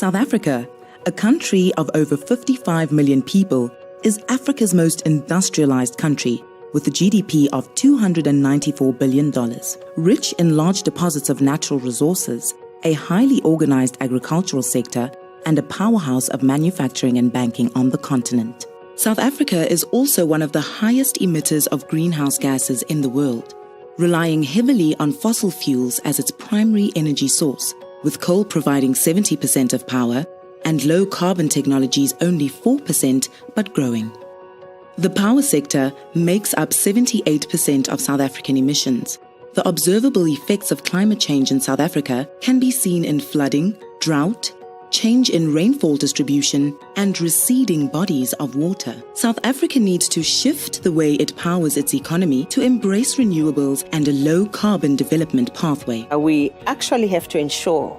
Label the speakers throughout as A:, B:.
A: South Africa, a country of over 55 million people, is Africa's most industrialized country, with a GDP of $294 billion. Rich in large deposits of natural resources, a highly organized agricultural sector, and a powerhouse of manufacturing and banking on the continent. South Africa is also one of the highest emitters of greenhouse gases in the world, relying heavily on fossil fuels as its primary energy source, with coal providing 70% of power and low carbon technologies only 4% but growing. The power sector makes up 78% of South African emissions. The observable effects of climate change in South Africa can be seen in flooding, drought, change in rainfall distribution, and receding bodies of water. South Africa needs to shift the way it powers its economy to embrace renewables and a low-carbon development pathway.
B: We actually have to ensure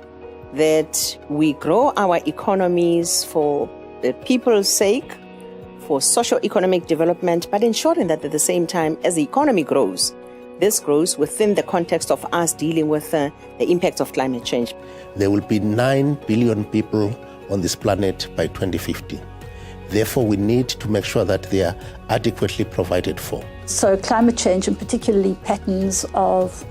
B: that we grow our economies for the people's sake, for socio-economic development, but ensuring that at the same time, as the economy grows, this grows within the context of us dealing with the impact of climate change.
C: There will be 9 billion people on this planet by 2050. Therefore, we need to make sure that they are adequately provided for.
D: So climate change, and particularly patterns of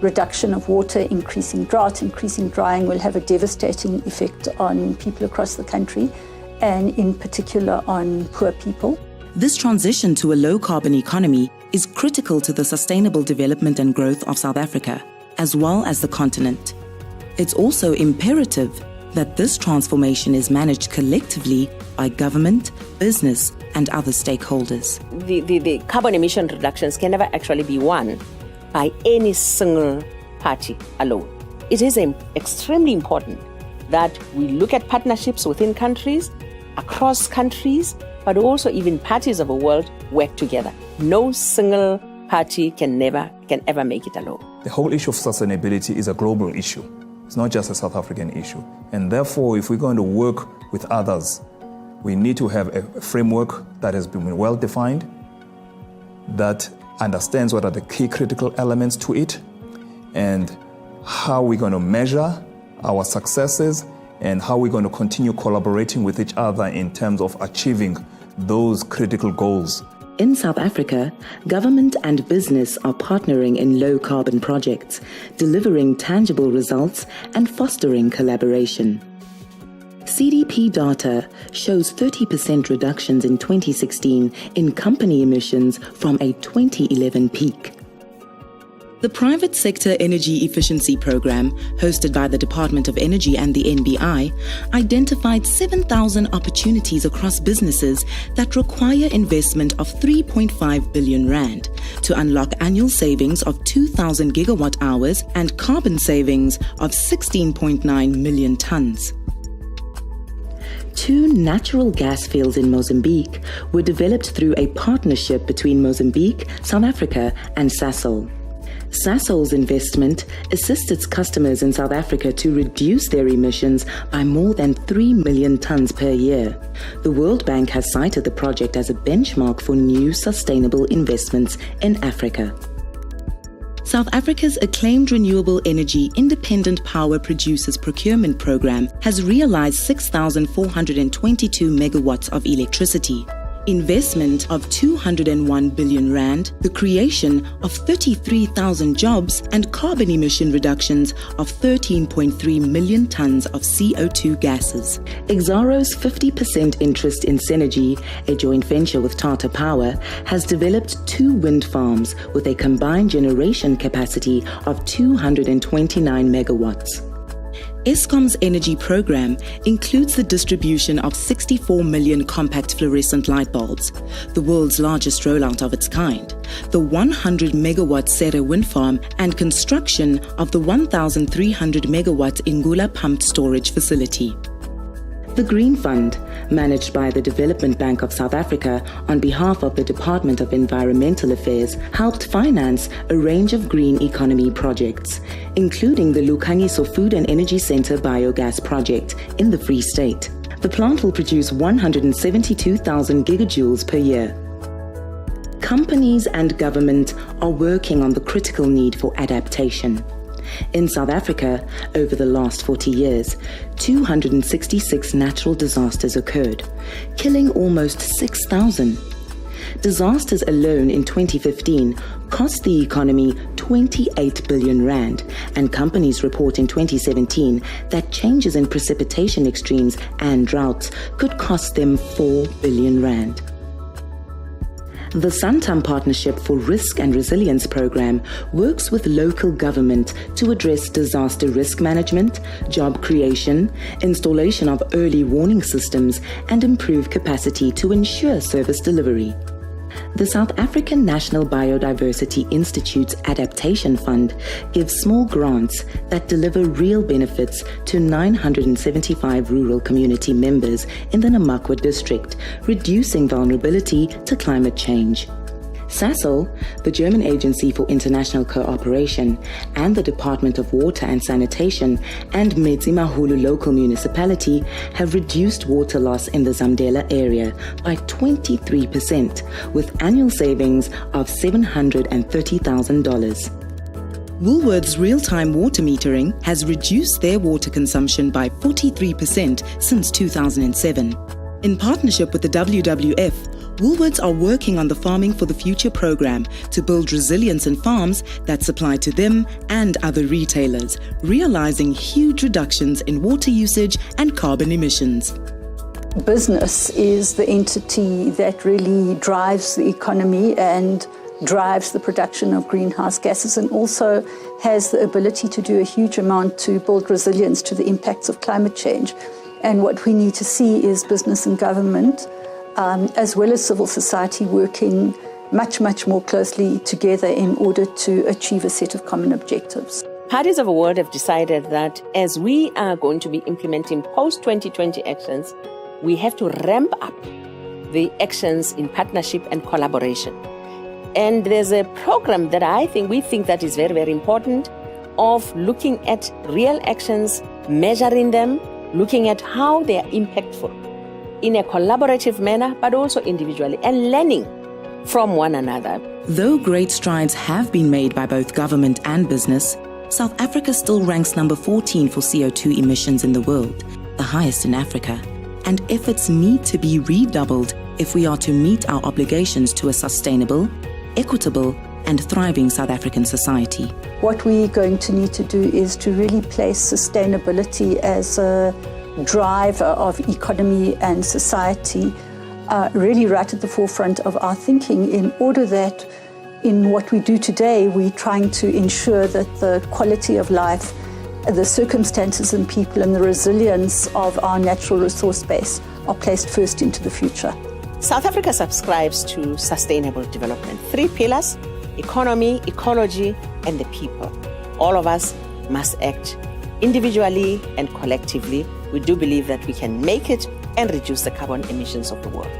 D: reduction of water, increasing drought, increasing drying, will have a devastating effect on people across the country, and in particular on poor people.
A: This transition to a low-carbon economy is critical to the sustainable development and growth of South Africa, as well as the continent. It's also imperative that this transformation is managed collectively by government, business, and other stakeholders.
B: The carbon emission reductions can never actually be won by any single party alone. It is extremely important that we look at partnerships within countries, across countries, but also even parties of the world work together. No single party can ever make it alone.
E: The whole issue of sustainability is a global issue. It's not just a South African issue. And therefore, if we're going to work with others, we need to have a framework that has been well defined, that understands what are the key critical elements to it, and how we're going to measure our successes, and how we're going to continue collaborating with each other in terms of achieving those critical goals.
A: In South Africa, government and business are partnering in low-carbon projects, delivering tangible results and fostering collaboration. CDP data shows 30% reductions in 2016 in company emissions from a 2011 peak. The Private Sector Energy Efficiency Program, hosted by the Department of Energy and the NBI, identified 7,000 opportunities across businesses that require investment of 3.5 billion rand to unlock annual savings of 2,000 gigawatt hours and carbon savings of 16.9 million tons. 2 natural gas fields in Mozambique were developed through a partnership between Mozambique, South Africa, and Sasol. Sasol's investment assists its customers in South Africa to reduce their emissions by more than 3 million tons per year. The World Bank has cited the project as a benchmark for new sustainable investments in Africa. South Africa's acclaimed renewable energy independent power producers procurement program has realized 6,422 megawatts of electricity. Investment of 201 billion rand, the creation of 33,000 jobs, and carbon emission reductions of 13.3 million tons of CO2 gases. Exxaro's 50% interest in Synergy, a joint venture with Tata Power, has developed 2 wind farms with a combined generation capacity of 229 megawatts. Eskom's energy program includes the distribution of 64 million compact fluorescent light bulbs, the world's largest rollout of its kind, the 100-megawatt Serra wind farm, and construction of the 1,300-megawatt Ingula pumped storage facility. The Green Fund, managed by the Development Bank of South Africa on behalf of the Department of Environmental Affairs, helped finance a range of green economy projects, including the Lukhanyiso Food and Energy Center biogas project in the Free State. The plant will produce 172,000 gigajoules per year. Companies and government are working on the critical need for adaptation. In South Africa, over the last 40 years, 266 natural disasters occurred, killing almost 6,000. Disasters alone in 2015 cost the economy 28 billion rand, and companies report in 2017 that changes in precipitation extremes and droughts could cost them 4 billion rand. The Santam Partnership for Risk and Resilience program works with local government to address disaster risk management, job creation, installation of early warning systems, and improve capacity to ensure service delivery. The South African National Biodiversity Institute's Adaptation Fund gives small grants that deliver real benefits to 975 rural community members in the Namakwa district, reducing vulnerability to climate change. SASOL, the German Agency for International Cooperation, and the Department of Water and Sanitation and Metsimaholo local municipality have reduced water loss in the Zamdela area by 23%, with annual savings of $730,000.
F: Woolworths real-time water metering has reduced their water consumption by 43% since 2007. In partnership with the WWF, Woolworths are working on the Farming for the Future program to build resilience in farms that supply to them and other retailers, realizing huge reductions in water usage and carbon emissions.
D: Business is the entity that really drives the economy and drives the production of greenhouse gases, and also has the ability to do a huge amount to build resilience to the impacts of climate change. And what we need to see is business and government, as well as civil society, working much, much more closely together in order to achieve a set of common objectives.
B: Parties of the world have decided that as we are going to be implementing post-2020 actions, we have to ramp up the actions in partnership and collaboration. And there's a program that we think that is very, very important, of looking at real actions, measuring them, looking at how they are impactful in a collaborative manner, but also individually, and learning from one another.
F: Though great strides have been made by both government and business, South Africa still ranks number 14 for CO2 emissions in the world, the highest in Africa, and efforts need to be redoubled if we are to meet our obligations to a sustainable, equitable, and thriving South African society.
D: What we're going to need to do is to really place sustainability as a driver of economy and society, really right at the forefront of our thinking, in order that in what we do today, we're trying to ensure that the quality of life, the circumstances and people, and the resilience of our natural resource base are placed first into the future.
B: South Africa subscribes to sustainable development. 3 pillars: economy, ecology, and the people. All of us must act individually and collectively. We do believe that we can make it and reduce the carbon emissions of the world.